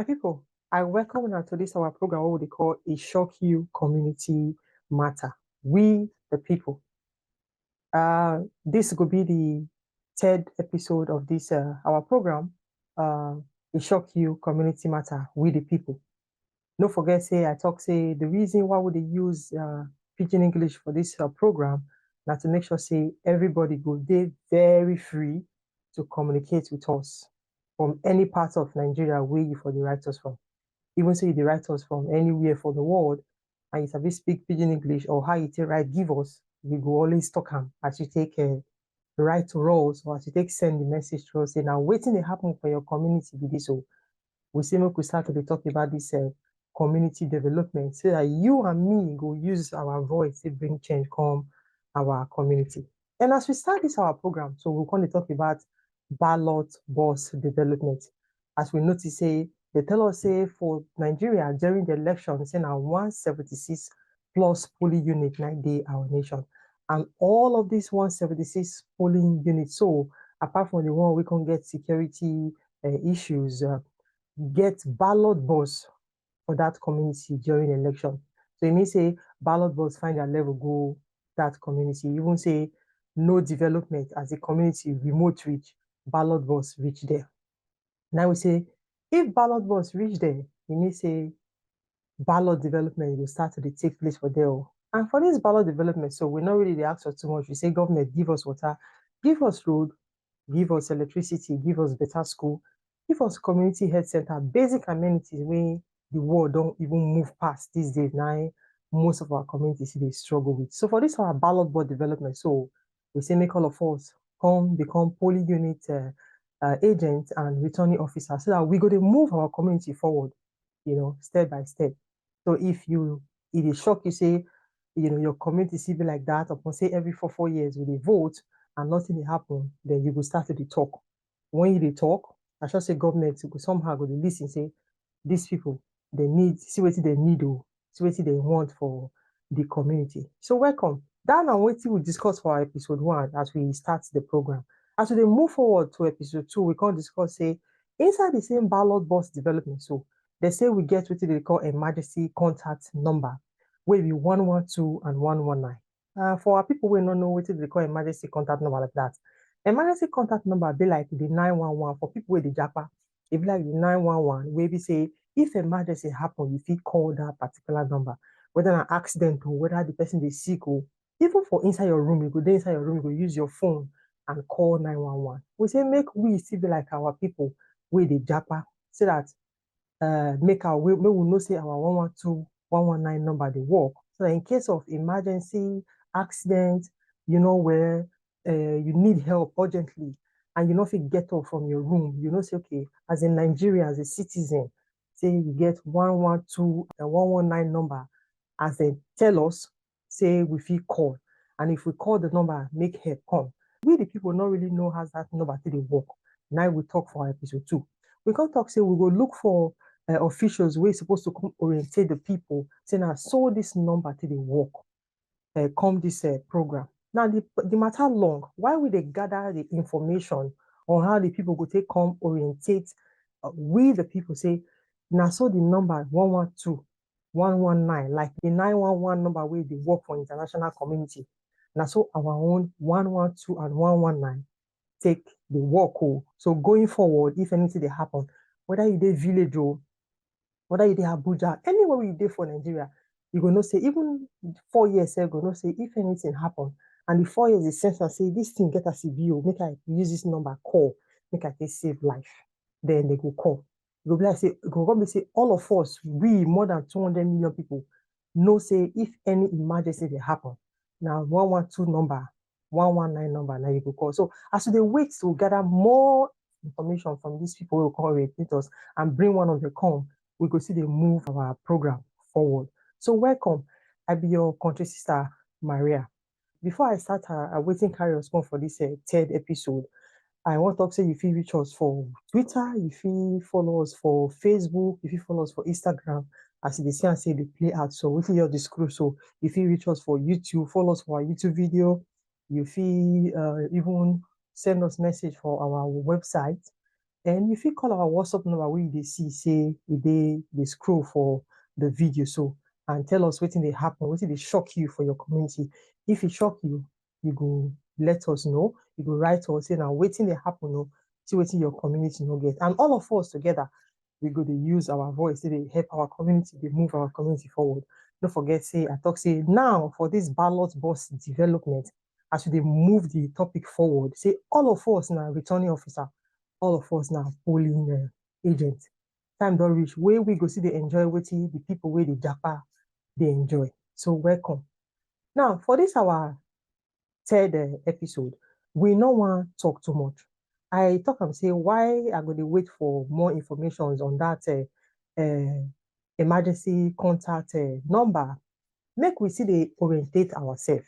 people, I welcome you to this our program, what we call ESHOCK Community Matter. We the people. This could be the third episode of this our program, ESHOCK Community Matter. We the people. Don't forget, say the reason why would they use Pidgin English for this program, now to make sure say everybody go they very free to communicate with us from any part of Nigeria where you for the write us from. Even say the write us from anywhere for the world, and you sabi speak Pidgin English or how you take write give us, we go always talk them as you take write to us or as you take send the message to us. Say now waiting they happen for your community with this. So we say we could start to talk about this community development so that you and me go use our voice to bring change come our community. And as we start this our program, so we're going to talk about ballot box development. As we notice, say they tell us say for Nigeria during the election, say now 176 plus polling unit 9 day our nation. And all of these 176 polling units, so apart from the one we can get security issues, get ballot box for that community during election. So it means say ballot box find their level go that community. Even say no development as a community remote reach, ballot box reach there. Now we say if ballot box reach there, it means say ballot development will start to take place for there. And for this ballot development, so we're not really the ask for too much. We say government give us water, give us road, give us electricity, give us better school, give us community health center, basic amenities where the world don't even move past these days. Now, most of our communities they struggle with. So for this our ballot board development, so we say make all of us come become polling unit agents and returning officers so that we go to move our community forward, step by step. So if it is shock you say, your community see be like that, upon say every 4 years we vote and nothing will happen, then you will start to talk. When you talk, I should say government will somehow go to listen, say these people they need, see what they need, see what they want for the community. So welcome. That and what we discuss for episode 1 as we start the program. As we move forward to episode 2, we can discuss say inside the same ballot box development. So they say we get what they call emergency contact number, where we 112 and 119. For our people who don't know what they call emergency contact number like that. Emergency contact number be like the 911 for people with the japa. It be like the 911 where we say if emergency happen, you feel call that particular number, whether an accident or whether the person is sick or even for inside your room, you go there inside your room, you go use your phone and call 911. We say make we still be like our people with the japa so that make we know say our 112, 119 number they work. So that in case of emergency, accident, where you need help urgently and you know if you get up from your room, say, okay, as a Nigerian, as a citizen, say you get 112 and 119 number, as they tell us, say we feel call. And if we call the number, make help come. We the people not really know how that number till they work. Now we talk for episode 2. We can talk, say we go look for officials we're supposed to come orientate the people, saying I saw this number till they work, come this program. Now the matter long, why would they gather the information on how the people go take come orientate we the people say, now so the number 112, 119, like the 911 number where they work for international community. Now so our own 112 and 119 take the work. So going forward, if anything they happen, whether you did village or whether you did Abuja, anywhere you did for Nigeria, you gonna say even 4 years ago, gonna say if anything happen, and the 4 years the sensor say this thing get a CBO, make I use this number call, make I take save life. Then they go call. Go be like say, say all of us, we more than 200 million people, know say if any emergency they happen, now 112 number, 119 number, now you go call. So as they wait to gather more information from these people who call orientate us and bring one of the come, we go see they move our program forward. So welcome. I be your country sister, Maria. Before I start waiting carry response for this third episode, I want to say if you reach us for Twitter, if you follow us for Facebook, if you follow us for Instagram, as they say and say they play out. So if you disclose, so if you reach us for YouTube, follow us for our YouTube video, if you even send us message for our website, And you fit call our WhatsApp number wey you dey see say e dey scroll for the video so, and tell us wetin dey happen, wetin dey shock you for your community. If e shock you, you go let us know. You go write us say na wetin dey happen o, see wetin your community no get. And all of us together, we go dey use our voice to dey help our community, dey move our community forward. No forget say I talk say now for this ballot box development, as we dey move the topic forward, say all of us na returning officer, all of us na polling agent. Time don reach wey we go see dey enjoy wetin the people wey dey japa dey enjoy. So welcome. Now for this our third episode, we no wan talk too much. I talk am say why I go dey wait for more information on that emergency contact number. Make we still dey orientate ourselves,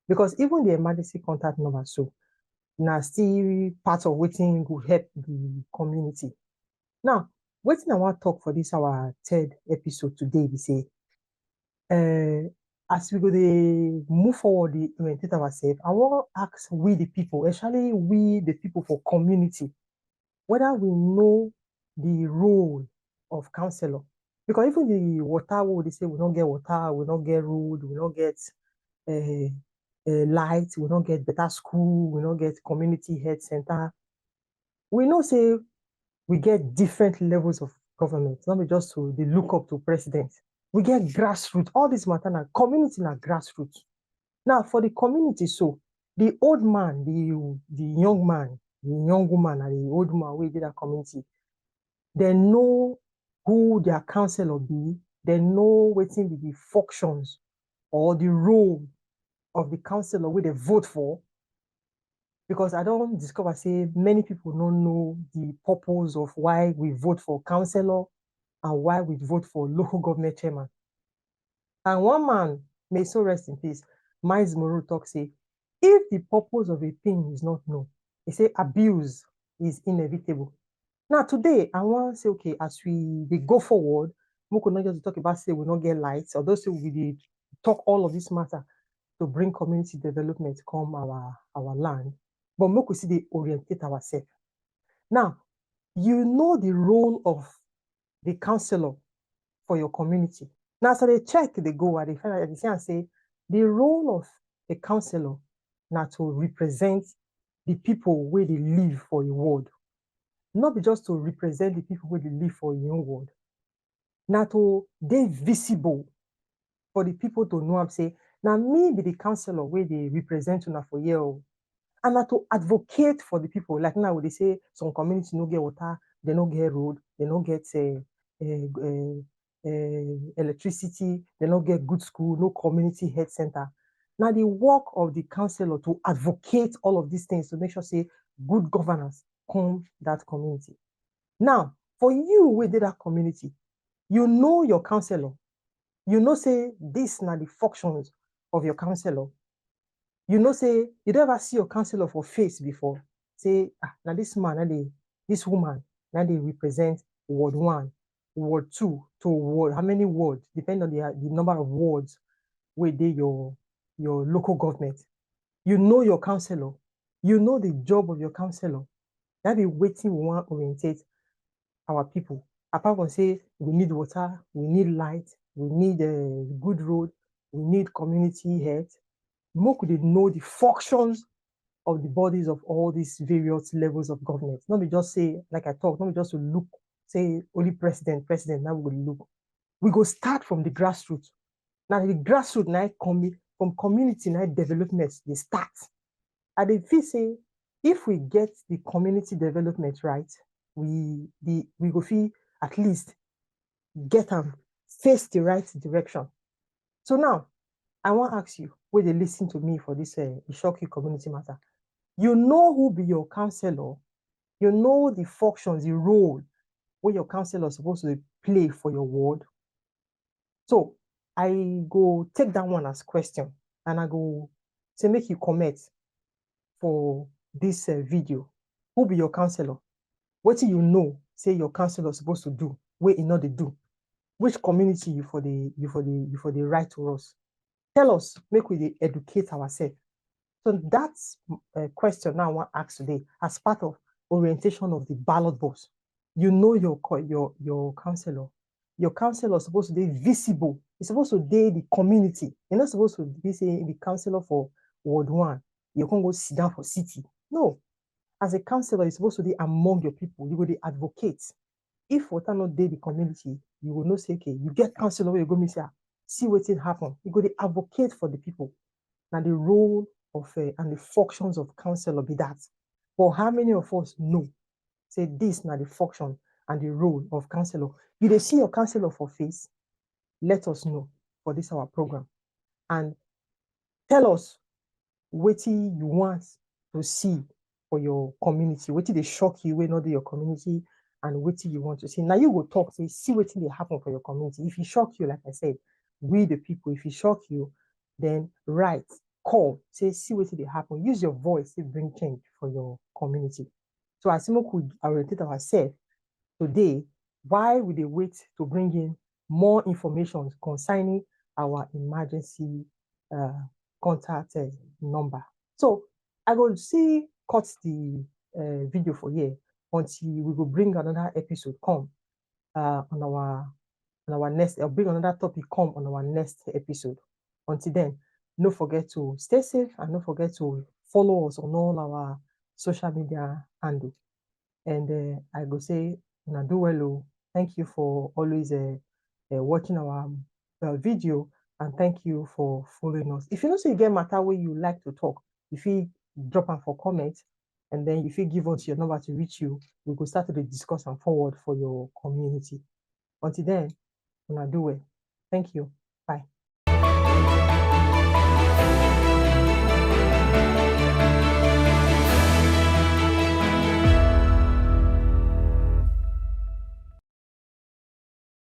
because even the emergency contact number so na still part of wetin go help the community. Now, wetin I wan talk for this our third episode today be say, as we go dey move forward, dey orientate ourselves, I wan ask we the people, especially we the people for community, whether we know the role of councillor. Because even the water wey dey say we no get water, we no get road, we no get light, we no get better school, we no get community health center. We know say we get different levels of government, not be just to dey look up to president. We get grassroot. All this matter na community na grassroot. Now for the community so, the old man, the young man, the young woman and the old man wey dey that community, they know who their councillor be, they know wetin be the functions or the role of the councillor wey they vote for. Because I don't discover say many people don't know the purpose of why we vote for councillor and why we vote for local government chairman. And one man, may so rest in peace, Miles Moreau talk say, if the purpose of a thing is not known, he say abuse is inevitable. Now today, I want to say, okay, as we go forward, we could not just talk about say we don't get lights, or those we did talk all of this matter to bring community development come our land. But we could see they orientate ourselves. Now, you know the role of the councillor for your community. Now, so they check, they go, and they find out, they say, and say, the role of a councillor now to represent the people where they live for a ward. Not be just to represent the people where they live for your own ward. Now to they visible for the people to know and say, now me be the councillor where they represent you now for year. And now to advocate for the people. Like now they say some communities no get water, they no get road, they no get electricity, they no get good school, no community health center. Now the work of the councillor to advocate all of these things to make sure say good governance come that community. Now, for you within that community, you know your councillor. You know say this now the functions of your councillor. You know say you don't ever see your councillor for face before. Say, now this man, this woman, now they represent Ward 1, Ward 2 to Ward, how many wards? Depending on the number of wards where they your local government. You know your councillor. You know the job of your councillor. That be waiting we want to orientate our people. Apart from say we need water, we need light, we need a good road, we need community health. More could they know the functions of the bodies of all these various levels of government. Not be just say, like I talk, not be just to look, say only president, now we go look. We go start from the grassroots. Now the grassroots now from community now development, they start. And they feel say, if we get the community development right, we go feel at least get them face the right direction. So now, I want to ask you, where they listen to me for this ESHOCK community matter. You know who be your councillor. You know the functions, the role where your councillor is supposed to play for your ward. So I go take that one as question, and I go say make you comment for this video. Who be your councillor? What do you know? Say your councillor is supposed to do. Where you know they do. Which community you for the right to us? Tell us. Make we educate ourselves. So that's a question now I want to ask today as part of orientation of the ballot box. You know your councilor. Your councilor is supposed to be visible. It's supposed to be the community. You're not supposed to be saying the councilor for Ward 1. You can't go sit down for city. No. As a councilor, you're supposed to be among your people. You will be advocate. If water not dey the community, you will not say, okay, you get councilor where you go me say, see what's happen. You go to advocate for the people. Now the role of and the functions of councilor be that. But how many of us know? Say this now the function and the role of councilor. You dey see your councilor for face, let us know for this our program. And tell us what you want to see for your community, what they shock you when not your community, and what you want to see. Now you go talk, say, see what they happen for your community. If it shock you, like I said, we the people, if it shock you, then write, call, say, see what they happen. Use your voice to bring change for your community. So as we could orientate ourselves today, why would they wait to bring in more information concerning our emergency contact number? So I will see cut the video for here until we will bring another episode come on our next. I'll bring another topic come on our next episode. Until then, don't forget to stay safe and don't forget to follow us on all our social media handle. And I go say, do well. Thank you for always watching our video, and thank you for following us. If you know so you get matter where you like to talk, if you drop them for comments, and then if you give us your number to reach you, we will start to discuss and forward for your community. Until then, do well. Thank you.